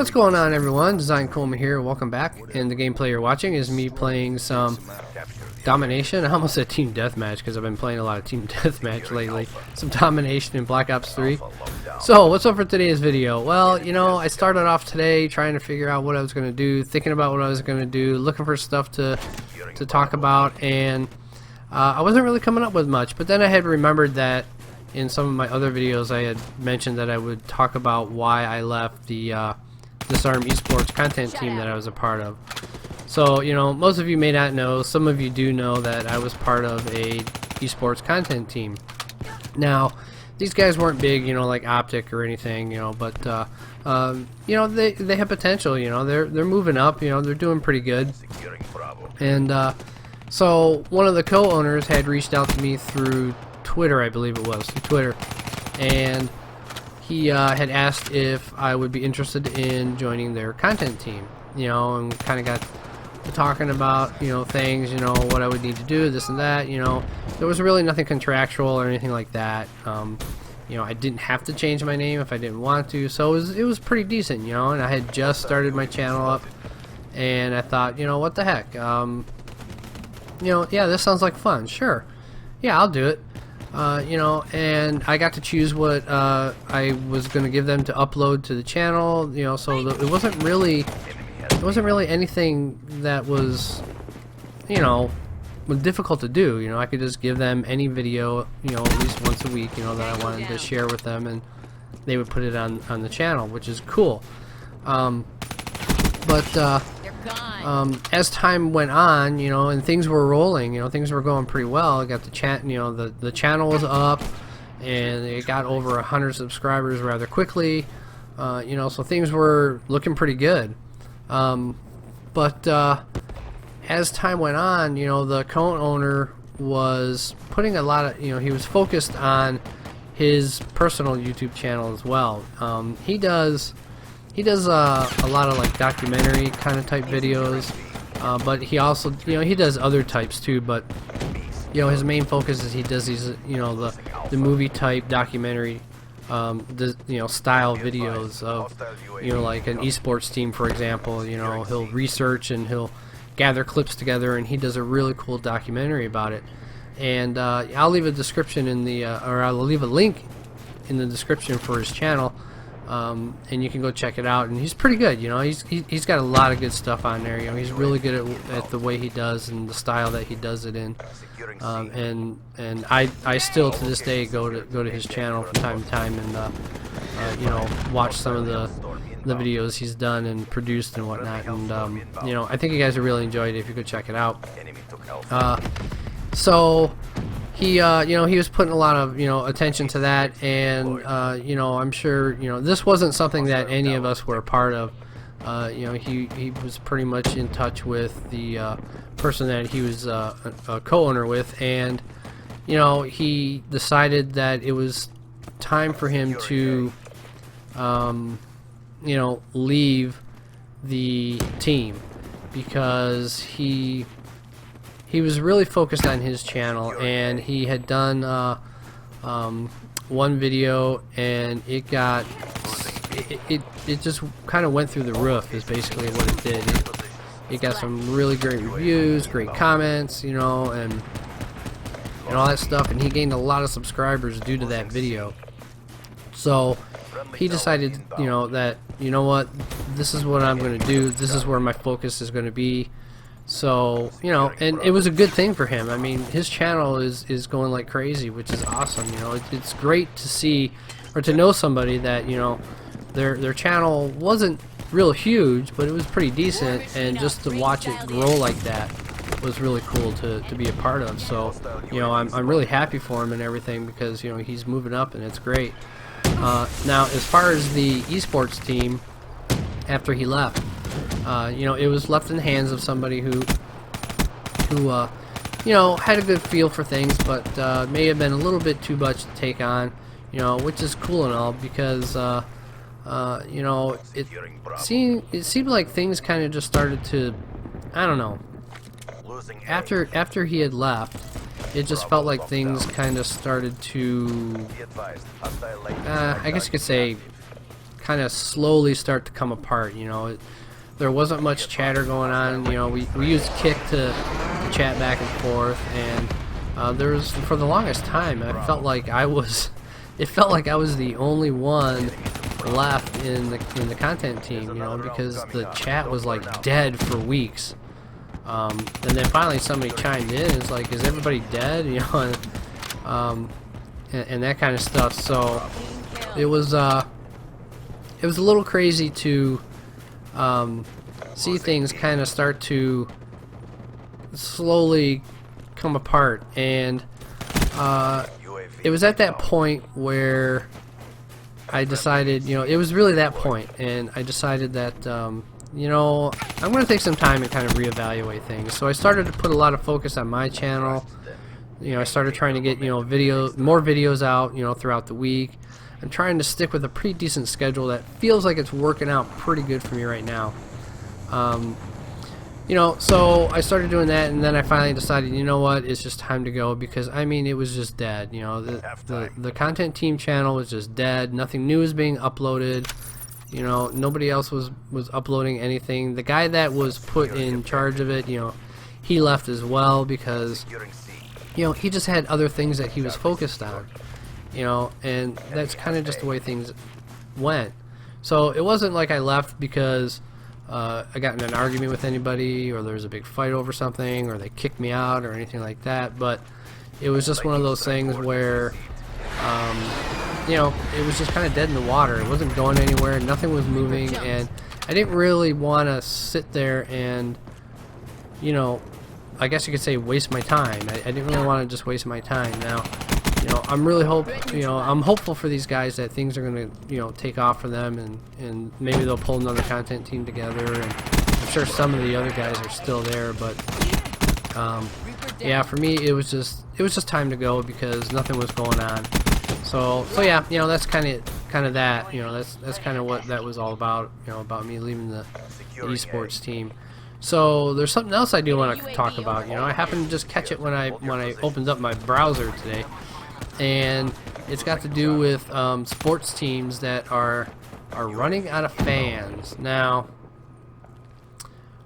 What's going on, everyone? Designedcoma here. Welcome back. And the gameplay you're watching is me playing some Domination. I almost said Team Deathmatch because I've been playing a lot of Team Deathmatch lately. Some Domination in Black Ops 3. So, what's up for today's video? Well, you know, I started off today trying to figure out what I was going to do, thinking about what I was going to do, looking for stuff to talk about, and I wasn't really coming up with much. But then I had remembered that in some of my other videos I had mentioned that I would talk about why I left the DisarmEsports content team that I was a part of. So, you know, most of you may not know, some of you do know that I was part of a esports content team. Now, these guys weren't big, you know, like Optic or anything, you know, but you know, they have potential, you know, they're moving up, you know, they're doing pretty good. And so one of the co-owners had reached out to me through Twitter, I believe it was, through Twitter, and he had asked if I would be interested in joining their content team, you know, and kind of got to talking about, you know, things, you know, what I would need to do, this and that, you know. There was really nothing contractual or anything like that. You know, I didn't have to change my name if I didn't want to, so it was pretty decent, you know, and I had just started my channel up, and I thought, you know, what the heck, you know, yeah, this sounds like fun, sure, yeah, I'll do it. You know, and I got to choose what I was going to give them to upload to the channel, you know, so it wasn't really anything that was, you know, difficult to do. You know, I could just give them any video, you know, at least once a week, you know, that I wanted to share with them, and they would put it on the channel, which is cool. As time went on, you know, and things were rolling, you know, things were going pretty well. I got the chat, you know, the channel was up, and it got over 100 subscribers rather quickly. You know, so things were looking pretty good. As time went on, you know, the co-owner was putting a lot of, you know, he was focused on his personal YouTube channel as well. He does a lot of like documentary kind of type videos, but he also, you know, he does other types too, but you know, his main focus is he does these, you know, the movie type documentary, you know, style videos of, you know, like an esports team, for example. You know, he'll research and he'll gather clips together, and he does a really cool documentary about it. And I'll leave a description in the or I'll leave a link in the description for his channel. And you can go check it out, and he's pretty good, you know, he's got a lot of good stuff on there, you know, he's really good at the way he does and the style that he does it in, and I still to this day go to his channel from time to time and you know, watch some of the videos he's done and produced and whatnot, and you know, I think you guys would really enjoy it if you could check it out. So he, you know, he was putting a lot of, you know, attention to that, and you know, I'm sure, you know, this wasn't something that any of us were a part of. You know, he was pretty much in touch with the person that he was a co-owner with, and you know, he decided that it was time for him to, you know, leave the team, because he was really focused on his channel, and he had done one video, and it just kind of went through the roof, is basically what it did. It got some really great reviews, great comments, you know, and all that stuff, and he gained a lot of subscribers due to that video. So he decided, you know, that, you know what, this is what I'm going to do, this is where my focus is going to be. So, you know, and it was a good thing for him. I mean, his channel is going like crazy, which is awesome. You know, it's great to see, or to know somebody that, you know, their channel wasn't real huge, but it was pretty decent, and just to watch it grow like that was really cool to be a part of. So, you know, I'm really happy for him and everything, because, you know, he's moving up, and it's great. Now, as far as the esports team, after he left, you know, it was left in the hands of somebody who you know, had a good feel for things, but may have been a little bit too much to take on, you know, which is cool and all, because you know, it seemed like things kind of just started to, I don't know, after he had left, it just felt like things kind of started to, I guess you could say, kind of slowly start to come apart. You know, there wasn't much chatter going on. You know, we used Kick to chat back and forth, and there was, for the longest time, I felt like I was, it felt like I was the only one left in the content team, you know, because the chat was like dead for weeks. And then finally somebody chimed in. It's like, is everybody dead? You know, and that kind of stuff. So it was a little crazy to see things kind of start to slowly come apart, and it was at that point where I decided, you know, it was really that point, and I decided that, you know, I'm going to take some time and kind of reevaluate things. So I started to put a lot of focus on my channel. You know, I started trying to get, you know, more videos out, you know, throughout the week. I'm trying to stick with a pretty decent schedule that feels like it's working out pretty good for me right now. You know, so I started doing that, and then I finally decided, you know what, it's just time to go, because I mean, it was just dead. You know, the content team channel was just dead. Nothing new was being uploaded. You know, nobody else was uploading anything. The guy that was put in charge of it, you know, he left as well, because, you know, he just had other things that he was focused on. You know, and that's kind of just the way things went. So it wasn't like I left because I got in an argument with anybody, or there was a big fight over something, or they kicked me out, or anything like that. But it was just one of those things where, you know, it was just kind of dead in the water. It wasn't going anywhere. Nothing was moving, and I didn't really want to sit there and, you know, I guess you could say waste my time. I didn't really want to just waste my time. Now, you know, I'm hopeful for these guys that things are going to, you know, take off for them, and maybe they'll pull another content team together, and I'm sure some of the other guys are still there, but yeah, for me it was just time to go, because nothing was going on. So yeah, you know, that's kind of that, you know, that's kind of what that was all about, you know, about me leaving the esports team. So there's something else I do want to talk about. You know, I happened to just catch it when I opened up my browser today, and it's got to do with sports teams that are running out of fans. Now,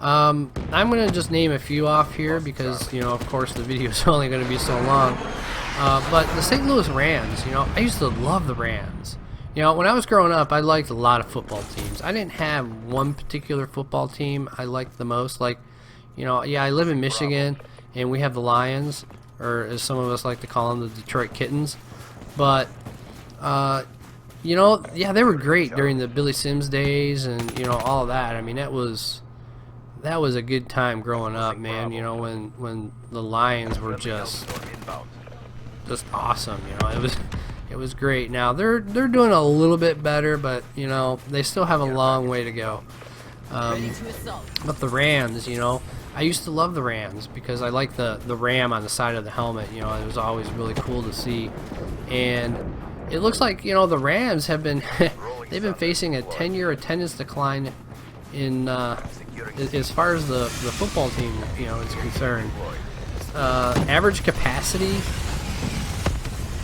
I'm going to just name a few off here, because, you know, of course the video is only going to be so long. But the St. Louis Rams, you know, I used to love the Rams. You know, when I was growing up, I liked a lot of football teams. I didn't have one particular football team I liked the most. Like, you know, yeah, I live in Michigan, and we have the Lions, or as some of us like to call them, the Detroit Kittens. But, you know, yeah, they were great during the Billy Sims days, and, you know, all of that. I mean, that was a good time growing up, man. You know, when the Lions were just awesome. You know, it was great. Now they're doing a little bit better, but, you know, they still have a long way to go. But the Rams, you know, I used to love the Rams because I like the ram on the side of the helmet. You know, it was always really cool to see. And it looks like, you know, the Rams have been they've been facing a 10-year attendance decline in as far as the football team, you know, is concerned. Average capacity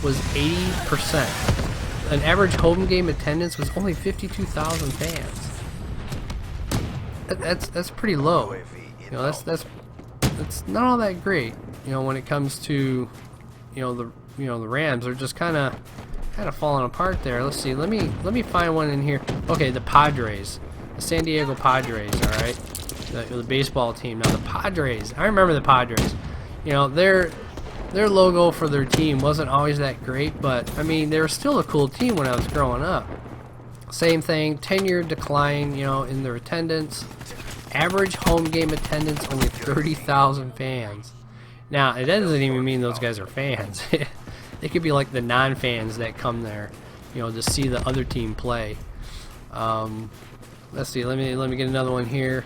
was 80%. An average home game attendance was only 52,000 fans. That's pretty low. You know, that's not all that great. You know, when it comes to, the Rams are just kind of falling apart there. Let's see. Let me find one in here. Okay, the Padres, the San Diego Padres. All right, the baseball team. Now the Padres. I remember the Padres. You know, their logo for their team wasn't always that great, but I mean, they were still a cool team when I was growing up. Same thing, 10-year decline, you know, in their attendance. Average home game attendance, only 30,000 fans. Now, it doesn't even mean those guys are fans. They could be like the non-fans that come there, you know, to see the other team play. Let's see, let me get another one here.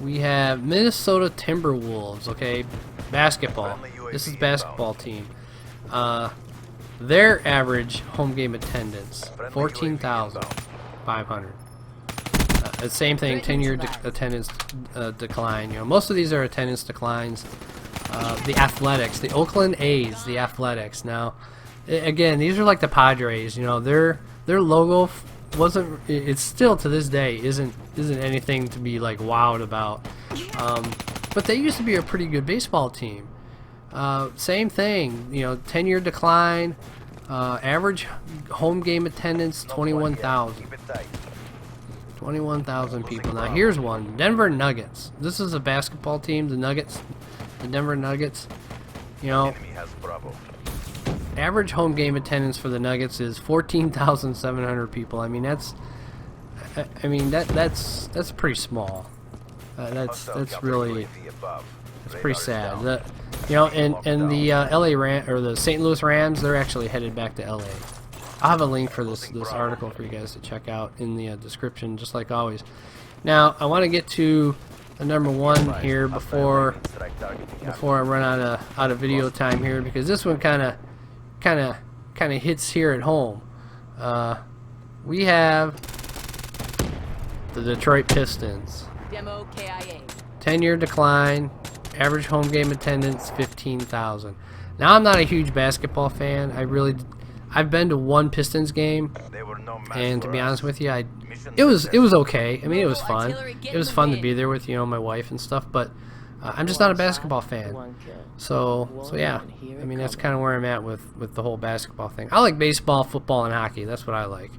We have Minnesota Timberwolves, okay, basketball. This is basketball team. Their average home game attendance, 14,500. The same thing, 10-year attendance decline. You know, most of these are attendance declines. The Athletics, the Oakland A's, the Athletics. Now, again, these are like the Padres. You know, they're their logo wasn't. It's still to this day isn't anything to be like wowed about. But they used to be a pretty good baseball team. Same thing, you know, 10-year decline. Average home game attendance 21,000. 21,000 people. Now here's one, Denver Nuggets. This is a basketball team, the Nuggets, the Denver Nuggets. You know, average home game attendance for the Nuggets is 14,700 people. I mean, that's pretty small. That's really, it's pretty sad. You know, and the the St. Louis Rams, they're actually headed back to LA. I'll have a link for this article for you guys to check out in the description, just like always. Now, I want to get to the number one here before I run out of video time here, because this one kind of hits here at home. We have the Detroit Pistons. 10-year decline. Average home game attendance 15,000. Now, I'm not a huge basketball fan. I've been to one Pistons game, and to be honest with you, it was okay. I mean, it was fun. It was fun to be there with, you know, my wife and stuff. But I'm just not a basketball fan. So yeah. I mean, that's kind of where I'm at with the whole basketball thing. I like baseball, football, and hockey. That's what I like.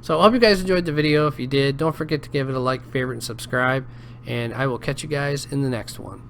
So I hope you guys enjoyed the video. If you did, don't forget to give it a like, favorite, and subscribe. And I will catch you guys in the next one.